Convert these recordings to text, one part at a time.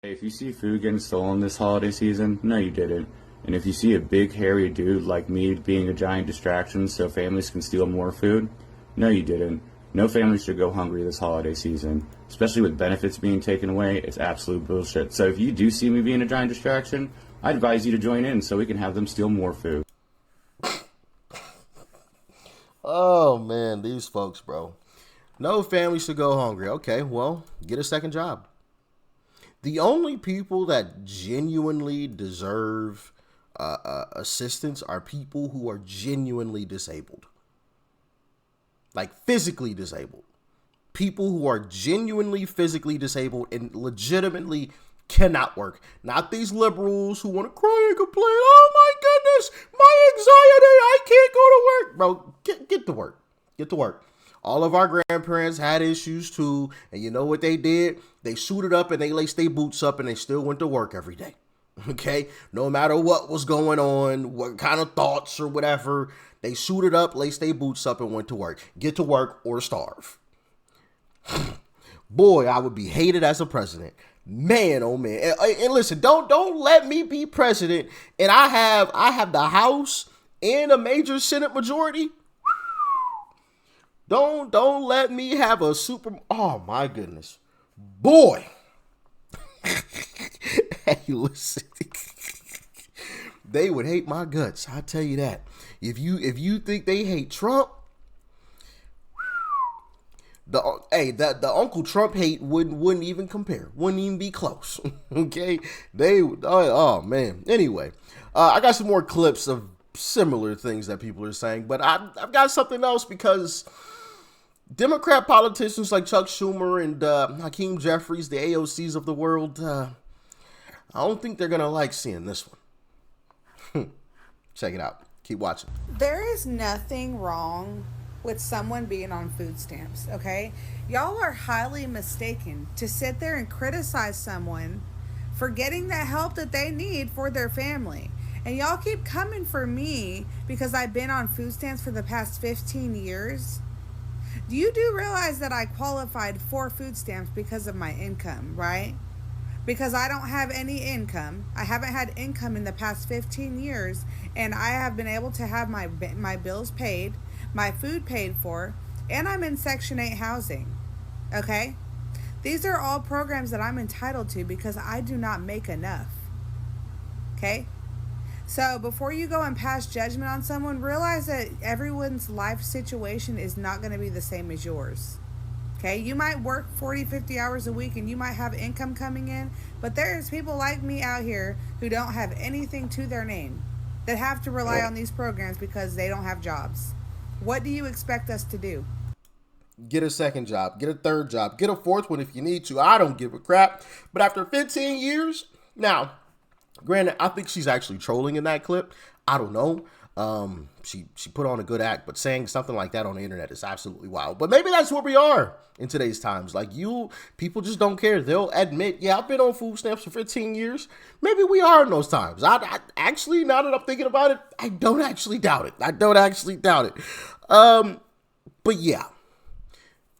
Hey, if you see food getting stolen this holiday season, no, you didn't. And if you see a big hairy dude like me being a giant distraction so families can steal more food, no, you didn't. No family should go hungry this holiday season, especially with benefits being taken away. It's absolute bullshit. So if you do see me being a giant distraction, I advise you to join in so we can have them steal more food. Oh man, these folks, bro. No family should go hungry. Okay, well, get a second job. The only people that genuinely deserve assistance are people who are genuinely disabled, like physically disabled. People who are genuinely physically disabled and legitimately cannot work. Not these liberals who want to cry and complain. Oh my goodness, my anxiety, I can't go to work. Bro, get to work. Get to work. All of our grandparents had issues too. And you know what they did? They suited up and they laced their boots up and they still went to work every day. Okay? No matter what was going on, what kind of thoughts or whatever, they suited up, laced their boots up and went to work. Get to work or starve. Boy, I would be hated as a president. Man, oh man. And listen, don't let me be president and I have the House and a major Senate majority. Don't let me have a super. Oh my goodness, boy. Hey, listen. They would hate my guts. I tell you that. If you think they hate Trump, the Uncle Trump hate wouldn't even compare. Wouldn't even be close. Okay, oh man. Anyway, I got some more clips of similar things that people are saying, but I've got something else because Democrat politicians like Chuck Schumer and Hakeem Jeffries, the AOCs of the world, I don't think they're going to like seeing this one. Check it out. Keep watching. There is nothing wrong with someone being on food stamps, okay? Y'all are highly mistaken to sit there and criticize someone for getting the help that they need for their family. And y'all keep coming for me because I've been on food stamps for the past 15 years. You do realize that I qualified for food stamps because of my income, right? Because I don't have any income. I haven't had income in the past 15 years, and I have been able to have my bills paid, my food paid for, and I'm in Section 8 housing, okay? These are all programs that I'm entitled to because I do not make enough, okay? So before you go and pass judgment on someone, realize that everyone's life situation is not going to be the same as yours. Okay, you might work 40, 50 hours a week and you might have income coming in, but there's people like me out here who don't have anything to their name that have to rely on these programs because they don't have jobs. What do you expect us to do? Get a second job, get a third job, get a fourth one if you need to. I don't give a crap. But after 15 years, now, granted, I think she's actually trolling in that clip. I don't know. She put on a good act, but saying something like that on the internet is absolutely wild. But maybe that's where we are in today's times. Like people just don't care. They'll admit, yeah, I've been on food stamps for 15 years. Maybe we are in those times. I actually, now that I'm thinking about it, I don't actually doubt it. But yeah,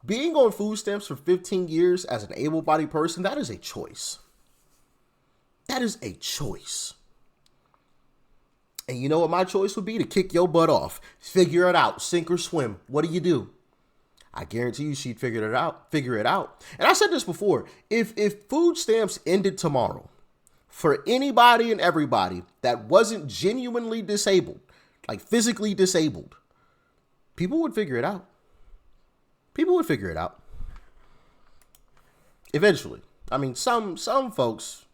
being on food stamps for 15 years as an able-bodied person, that is a choice. That is a choice. And you know what my choice would be? To kick your butt off. Figure it out. Sink or swim. What do? I guarantee you she'd figure it out. And I said this before. If food stamps ended tomorrow, for anybody and everybody that wasn't genuinely disabled, like physically disabled, people would figure it out. Eventually. I mean, some folks...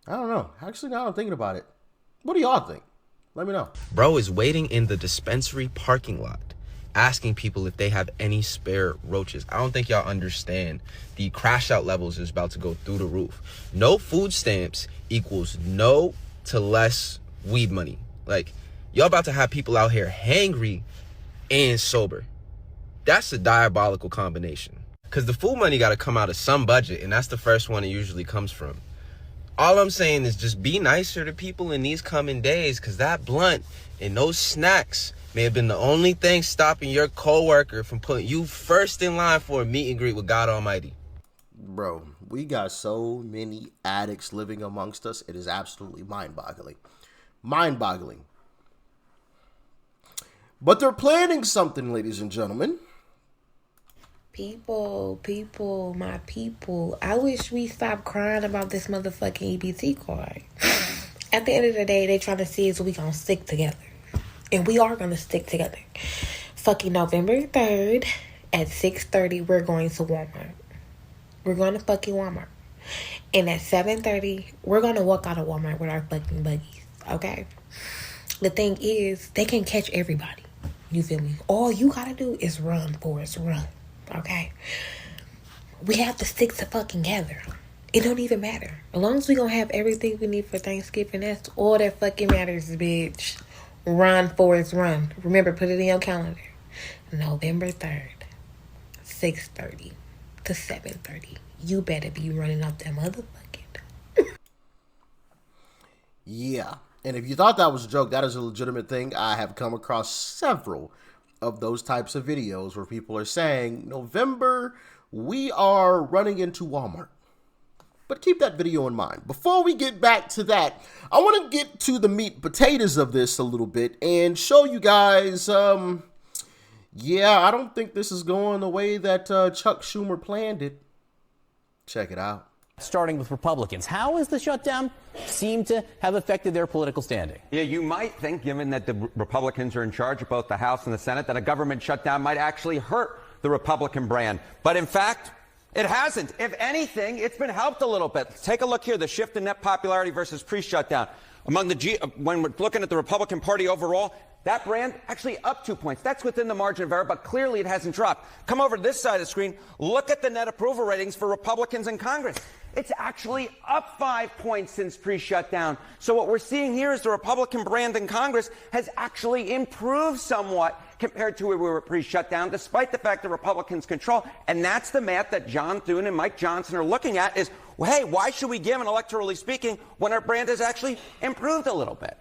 I don't know. Actually, now I'm thinking about it. What do y'all think? Let me know. Bro is waiting in the dispensary parking lot, asking people if they have any spare roaches. I don't think y'all understand the crash out levels is about to go through the roof. No food stamps equals no to less weed money. Like, y'all about to have people out here hangry and sober. That's a diabolical combination. Because the food money got to come out of some budget, and that's the first one it usually comes from. All I'm saying is just be nicer to people in these coming days, because that blunt and those snacks may have been the only thing stopping your coworker from putting you first in line for a meet and greet with God Almighty. Bro, we got so many addicts living amongst us. It is absolutely mind-boggling. Mind-boggling. But they're planning something, ladies and gentlemen. People, my people. I wish we stopped crying about this motherfucking EBT card. At the end of the day, they trying to see is we gonna stick together. And we are gonna stick together. Fucking November 3rd at 6:30, we're going to Walmart. We're going to fucking Walmart. And at 7:30, we're gonna walk out of Walmart with our fucking buggies. Okay? The thing is, they can catch everybody. You feel me? All you gotta do is run, Forrest, run. Okay? We have to stick to fucking together. It don't even matter. As long as we gonna have everything we need for Thanksgiving, that's all that fucking matters, bitch. Run, Forrest, run. Remember, put it in your calendar. November 3rd, 6:30 to 7:30. You better be running up that motherfucking. Yeah. And if you thought that was a joke, that is a legitimate thing. I have come across several of those types of videos where people are saying, November, we are running into Walmart. But keep that video in mind. Before we get back to that, I want to get to the meat and potatoes of this a little bit and show you guys, yeah, I don't think this is going the way that Chuck Schumer planned it. Check it out. Starting with Republicans, how has the shutdown seemed to have affected their political standing? Yeah, you might think, given that the Republicans are in charge of both the House and the Senate, that a government shutdown might actually hurt the Republican brand. But in fact, it hasn't. If anything, it's been helped a little bit. Take a look here, the shift in net popularity versus pre-shutdown. When we're looking at the Republican Party overall, that brand actually up 2 points. That's within the margin of error, but clearly it hasn't dropped. Come over to this side of the screen. Look at the net approval ratings for Republicans in Congress. It's actually up 5 points since pre-shutdown. So what we're seeing here is the Republican brand in Congress has actually improved somewhat compared to where we were pre-shutdown, despite the fact that Republicans control. And that's the math that John Thune and Mike Johnson are looking at is, well, hey, why should we give, and electorally speaking, when our brand has actually improved a little bit?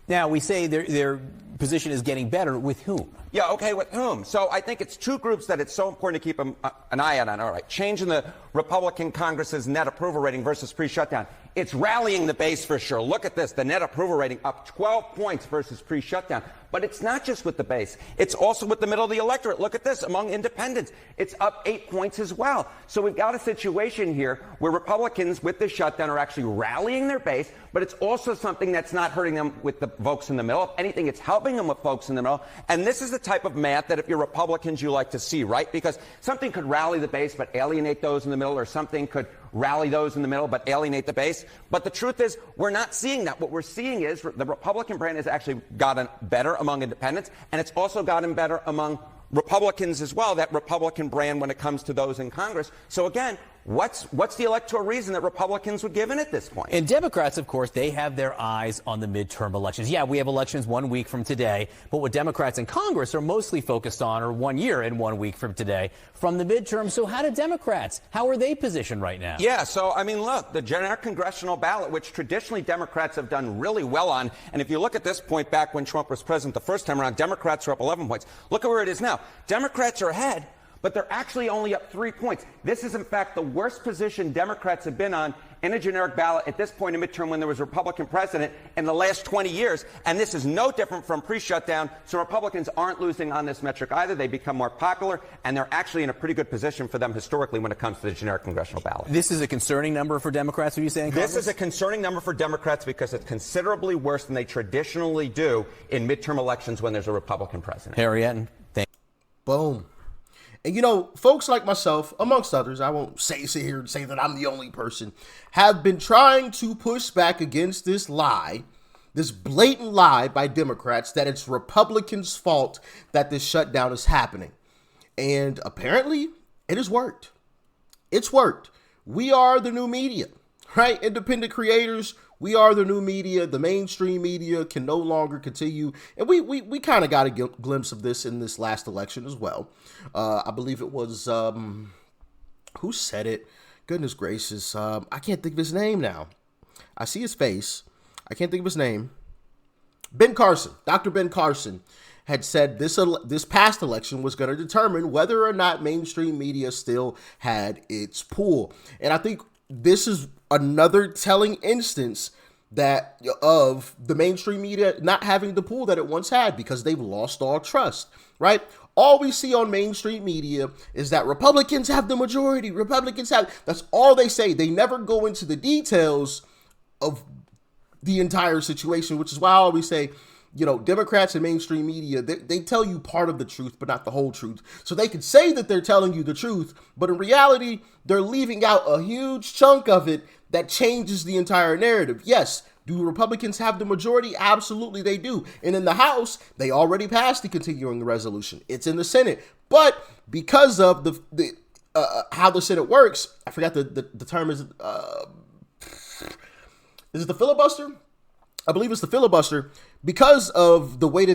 Now, we say their position is getting better. With whom? Yeah, okay, with whom? So I think it's two groups that it's so important to keep an eye out on. All right, change in the Republican Congress's net approval rating versus pre-shutdown. It's rallying the base for sure. Look at this, the net approval rating up 12 points versus pre-shutdown. But it's not just with the base. It's also with the middle of the electorate. Look at this, among independents. It's up 8 points as well. So we've got a situation here where Republicans with the shutdown are actually rallying their base, but it's also something that's not hurting them with the folks in the middle. If anything, it's helping them with folks in the middle. And this is the type of math that if you're Republicans, you like to see, right? Because something could rally the base but alienate those in the middle, or something could rally those in the middle but alienate the base. But the truth is, we're not seeing that. What we're seeing is the Republican brand has actually gotten better among independents, and it's also gotten better among Republicans as well, that Republican brand when it comes to those in Congress. So again, what's the electoral reason that Republicans would give in at this point? And Democrats, of course, they have their eyes on the midterm elections. Yeah, we have elections 1 week from today, but what Democrats in Congress are mostly focused on are 1 year and 1 week from today from the midterm. So how how are they positioned right now? Yeah, so, I mean, look, the generic congressional ballot, which traditionally Democrats have done really well on, and if you look at this point back when Trump was president the first time around, Democrats are up 11 points. Look at where it is now. Democrats are ahead, but they're actually only up 3 points. This is, in fact, the worst position Democrats have been on in a generic ballot at this point in midterm when there was a Republican president in the last 20 years. And this is no different from pre-shutdown. So Republicans aren't losing on this metric either. They become more popular, and they're actually in a pretty good position for them historically when it comes to the generic congressional ballot. This is a concerning number for Democrats, are you saying? This is a concerning number for Democrats because it's considerably worse than they traditionally do in midterm elections when there's a Republican president. Harriet, Boom. And you know, folks like myself, amongst others, I won't sit here and say that I'm the only person, have been trying to push back against this lie, this blatant lie by Democrats that it's Republicans' fault that this shutdown is happening. And apparently, it has worked. It's worked. We are the new media, right? Independent creators, we are the new media. The mainstream media can no longer continue. And we kind of got a glimpse of this in this last election as well. I believe it was, who said it? Goodness gracious. I can't think of his name now. I see his face. I can't think of his name. Ben Carson, Dr. Ben Carson had said this past election was going to determine whether or not mainstream media still had its pull. And I think this is another telling instance that of the mainstream media not having the pull that it once had, because they've lost all trust, right? All we see on mainstream media is that Republicans have the majority. That's all they say. They never go into the details of the entire situation, which is why I always say, Democrats and mainstream media, they tell you part of the truth, but not the whole truth. So they can say that they're telling you the truth, but in reality, they're leaving out a huge chunk of it that changes the entire narrative. Yes, do Republicans have the majority? Absolutely, they do. And in the House, they already passed the continuing resolution. It's in the Senate. But because of the how the Senate works, I forgot the term is it the filibuster? I believe it's the filibuster. Because of the way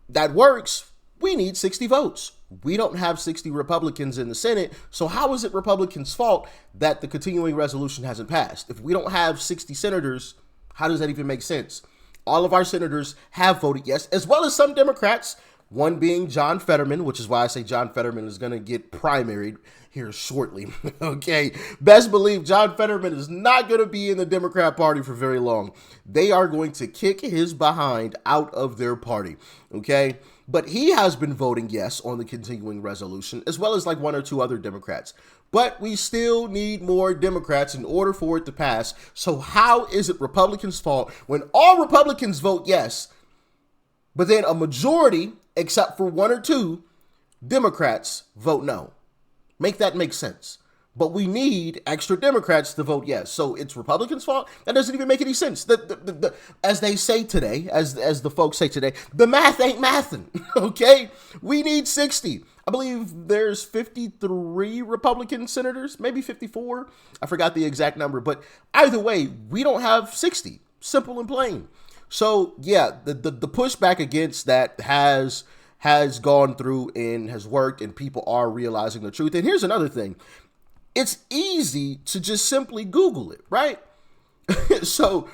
that works, we need 60 votes. We don't have 60 Republicans in the Senate, so how is it Republicans' fault that the continuing resolution hasn't passed? If we don't have 60 senators, how does that even make sense? All of our senators have voted yes, as well as some Democrats, one being John Fetterman, which is why I say John Fetterman is going to get primaried here shortly. Okay, best believe John Fetterman is not going to be in the Democrat Party for very long. They are going to kick his behind out of their party, okay? But he has been voting yes on the continuing resolution, as well as like one or two other Democrats. But we still need more Democrats in order for it to pass. So how is it Republicans' fault when all Republicans vote yes, but then a majority, except for one or two, Democrats vote no? Make that make sense. But we need extra Democrats to vote yes. So it's Republicans' fault? That doesn't even make any sense. As they say today, as the folks say today, the math ain't mathin', okay? We need 60. I believe there's 53 Republican senators, maybe 54. I forgot the exact number. But either way, we don't have 60. Simple and plain. So, yeah, the pushback against that has gone through and has worked, and people are realizing the truth. And here's another thing. It's easy to just simply Google it, right? So,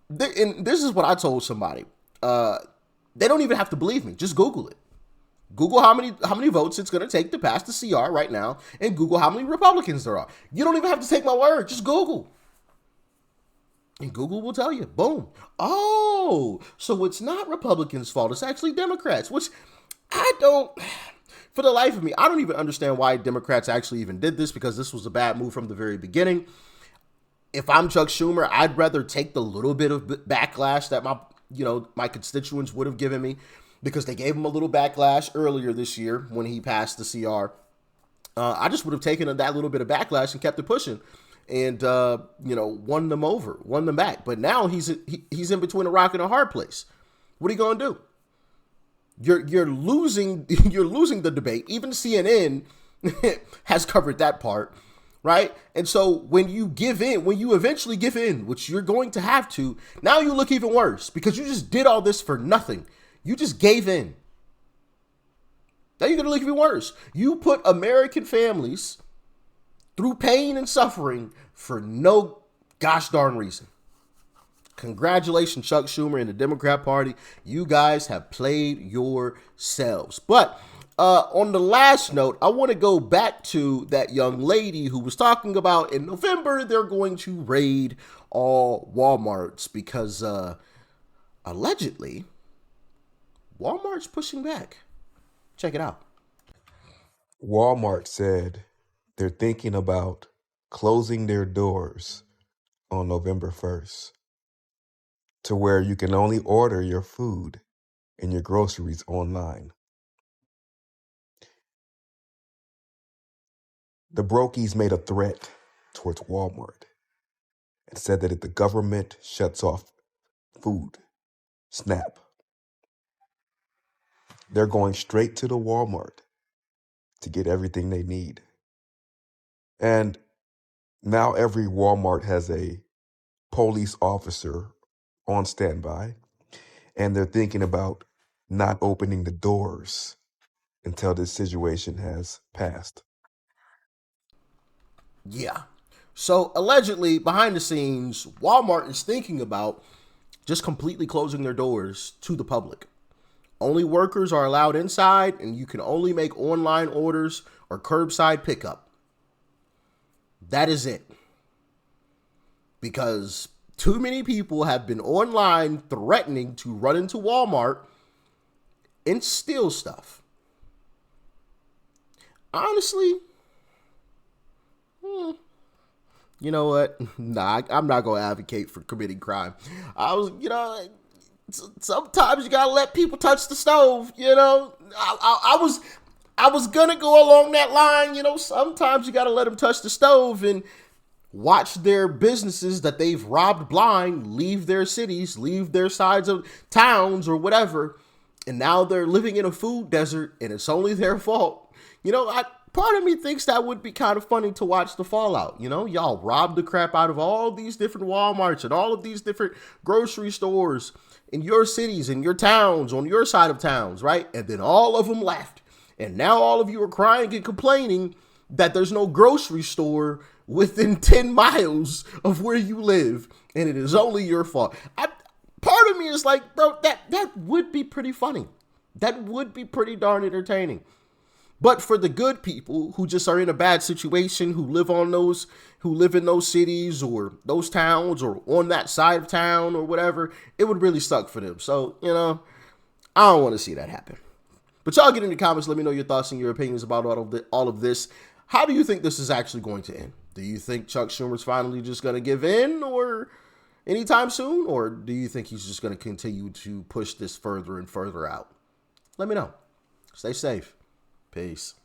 and this is what I told somebody. They don't even have to believe me. Just Google it. Google how many votes it's going to take to pass the CR right now, and Google how many Republicans there are. You don't even have to take my word. Just Google. And Google will tell you. Boom. Oh, so it's not Republicans' fault. It's actually Democrats, which I don't... For the life of me, I don't even understand why Democrats actually even did this, because this was a bad move from the very beginning. If I'm Chuck Schumer, I'd rather take the little bit of backlash that my constituents would have given me, because they gave him a little backlash earlier this year when he passed the CR. I just would have taken that little bit of backlash and kept it pushing, and won them back. But now he's in between a rock and a hard place. What are you gonna do? You're losing the debate. Even CNN has covered that part, right? And so when you eventually give in, which you're going to have to, now you look even worse, because you just did all this for nothing. You just gave in. Now you're going to look even worse. You put American families through pain and suffering for no gosh darn reason. Congratulations, Chuck Schumer and the Democrat Party. You guys have played yourselves. But on the last note, I want to go back to that young lady who was talking about in November they're going to raid all Walmarts because allegedly Walmart's pushing back. Check it out. Walmart said they're thinking about closing their doors on November 1st. To where you can only order your food and your groceries online. The Brokies made a threat towards Walmart and said that if the government shuts off food, SNAP, they're going straight to the Walmart to get everything they need. And now every Walmart has a police officer on standby, and they're thinking about not opening the doors until this situation has passed. Yeah. So allegedly, behind the scenes, Walmart is thinking about just completely closing their doors to the public. Only workers are allowed inside, and you can only make online orders or curbside pickup. That is it. Because too many people have been online threatening to run into Walmart and steal stuff. Honestly, you know what? Nah, I'm not going to advocate for committing crime. Sometimes you gotta let people touch the stove. I was gonna go along that line. Sometimes you gotta let them touch the stove and watch their businesses that they've robbed blind leave their cities, leave their sides of towns or whatever, and now they're living in a food desert, and it's only their fault. Part of me thinks that would be kind of funny to watch the fallout. Y'all robbed the crap out of all these different Walmarts and all of these different grocery stores in your cities, in your towns, on your side of towns, right? And then all of them left. And now all of you are crying and complaining that there's no grocery store within 10 miles of where you live. And it is only your fault. Part of me is like, bro, that would be pretty funny. That would be pretty darn entertaining. But for the good people who just are in a bad situation, who live in those cities or those towns or on that side of town or whatever, it would really suck for them. So, I don't want to see that happen. But y'all get in the comments. Let me know your thoughts and your opinions about all of this. How do you think this is actually going to end? Do you think Chuck Schumer's finally just going to give in or anytime soon? Or do you think he's just going to continue to push this further and further out? Let me know. Stay safe. Peace.